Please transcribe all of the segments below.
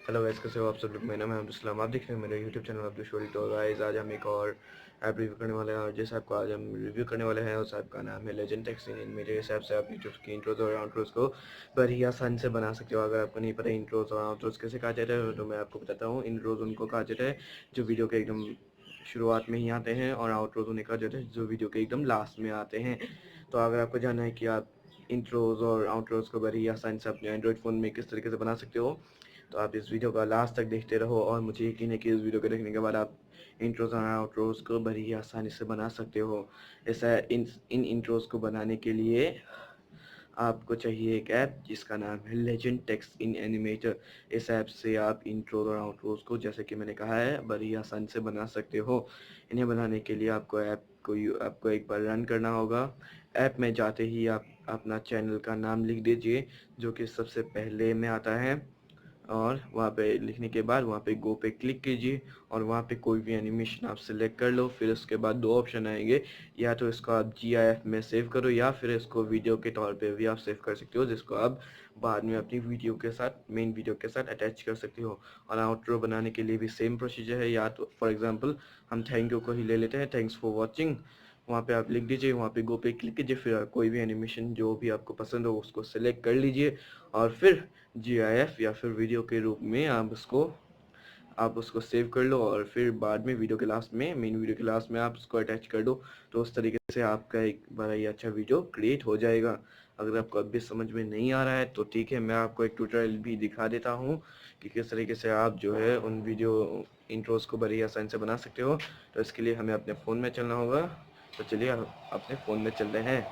Hello guys, कैसे हो आप सब लोग। मेरा नाम है अब्दुल। आप देख रहे हैं मेरे यूट्यूब चैनल अब्दुल शोरी। तो गाइस आज हम एक और ऐप रिव्यू करने वाले हैं, और जिस ऐप को आज हम रिव्यू करने वाले हैं उस ऐप का नाम है लेजेंड टेक्स्ट इन। मेरे हिसाब से आप यूट्यूब की इंट्रोज और आउट्रोज को बड़ी आसानी से बना सकते हो। अगर आपको नहीं पता इंट्रोज और आउट्रोज कैसे कहा जाता है तो मैं आपको बताता हूँ। इंट्रोज उनको कहा जाता है जो वीडियो के एकदम शुरुआत में ही आते हैं, और आउट्रोज उन्हें कहा जाता है जो वीडियो के एकदम लास्ट में आते हैं। तो अगर आपको जानना है कि आप इंट्रोज और आउट्रोज को बड़ी आसानी से अपने एंड्रॉइड फ़ोन में किस तरीके से बना सकते हो, तो आप इस वीडियो का लास्ट तक देखते रहो, और मुझे यकीन है कि इस वीडियो को देखने के बाद आप इंट्रोज और आउट्रोज को बड़ी ही आसानी से बना सकते हो। ऐसा इन इंट्रोज को बनाने के लिए आपको चाहिए एक ऐप जिसका नाम है लेजेंड टेक्स्ट इन एनिमेटर। इस ऐप से आप इंट्रोज और आउट्रोज को, जैसे कि मैंने कहा है, बड़ी आसानी से बना सकते हो। इन्हें बनाने के लिए आपको एक बार रन करना होगा। ऐप में जाते ही आप अपना चैनल का नाम लिख दीजिए जो कि सबसे पहले में आता है, और वहाँ पे लिखने के बाद वहाँ पे गो पे क्लिक कीजिए, और वहाँ पे कोई भी एनिमेशन आप सिलेक्ट कर लो। फिर उसके बाद दो ऑप्शन आएंगे, या तो इसको आप GIF में सेव करो, या फिर इसको वीडियो के तौर पे भी आप सेव कर सकते हो, जिसको आप बाद में अपनी वीडियो के साथ, मेन वीडियो के साथ अटैच कर सकते हो। और आउटरो बनाने के लिए भी सेम प्रोसीजर है। या तो फॉर एग्जांपल हम थैंक यू को ही ले लेते हैं, थैंक्स फॉर वॉचिंग। वहाँ पे आप लिख दीजिए, वहाँ पे गो पे क्लिक कीजिए, फिर कोई भी एनिमेशन जो भी आपको पसंद हो उसको सेलेक्ट कर लीजिए, और फिर GIF या फिर वीडियो के रूप में आप उसको सेव कर लो, और फिर बाद में वीडियो के लास्ट में, मेन वीडियो के लास्ट में आप उसको अटैच कर दो। तो उस तरीके से आपका एक बड़ा ही अच्छा वीडियो क्रिएट हो जाएगा। अगर आपको अब भी समझ में नहीं आ रहा है तो ठीक है, मैं आपको एक ट्यूटोरियल भी दिखा देता हूँ कि किस तरीके से आप जो है उन वीडियो इंट्रोज को बड़ी आसानी से बना सकते हो। तो इसके लिए हमें अपने फ़ोन में चलना होगा। तो चलिए अपने फ़ोन में चल रहे हैं।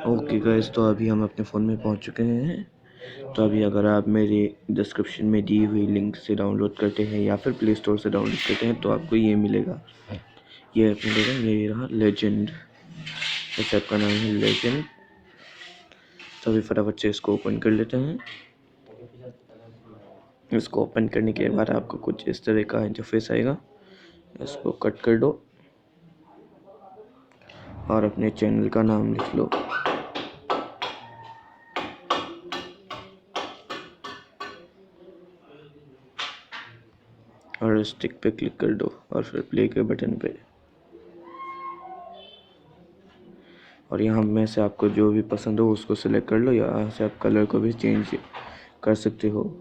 ओके गाइस, तो अभी हम अपने फ़ोन में पहुंच चुके हैं। तो अभी अगर आप मेरे डिस्क्रिप्शन में दी हुई लिंक से डाउनलोड करते हैं या फिर प्ले स्टोर से डाउनलोड करते हैं तो आपको ये मिलेगा, ये ऐप मिलेगा, ये रहा लेजेंड। इस ऐप का नाम है लेजेंड। तो अभी फटाफट से इसको ओपन कर लेते हैं। इसको ओपन करने के बाद आपको कुछ इस तरह का इंटरफेस आएगा। इसको कट कर दो और अपने चैनल का नाम लिख लो। और स्टिक पे क्लिक कर दो और फिर प्ले के बटन पे, और यहाँ में से आपको जो भी पसंद हो उसको सिलेक्ट कर लो। यहाँ से आप कलर को भी चेंज कर सकते हो।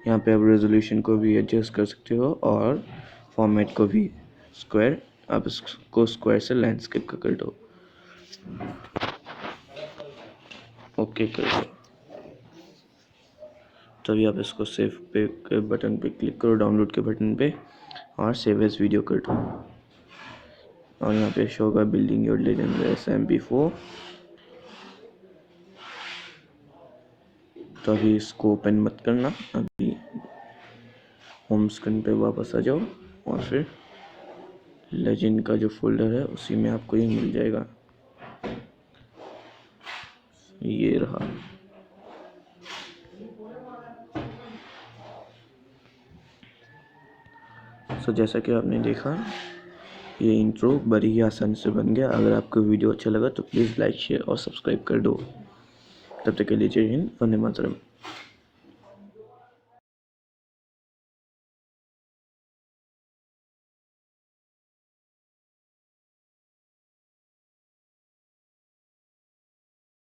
यहाँ पे आप रेजोल्यूशन को भी एडजस्ट कर सकते हो, और फॉर्मेट को भी स्क्वायर, आप इसको स्क्वायर से लैंडस्केप का कर दो। ओके कर दो। तभी आप इसको सेव पे के बटन पे क्लिक करो, डाउनलोड के बटन पे, और सेव एज वीडियो कर दो। और यहाँ पे शो होगा बिल्डिंग योर लेजेंड SMP4। तो अभी इसको ओपन मत करना, अभी होम स्क्रीन पे वापस आ जाओ, और फिर लेजेंड का जो फोल्डर है उसी में आपको ये मिल जाएगा। ये रहा। सो जैसा कि आपने देखा, ये इंट्रो बड़ी ही आसानी से बन गया। अगर आपको वीडियो अच्छा लगा तो प्लीज़ लाइक, शेयर और सब्सक्राइब कर दो। तब तक के लिए जय हिंद, वंदे मातरम।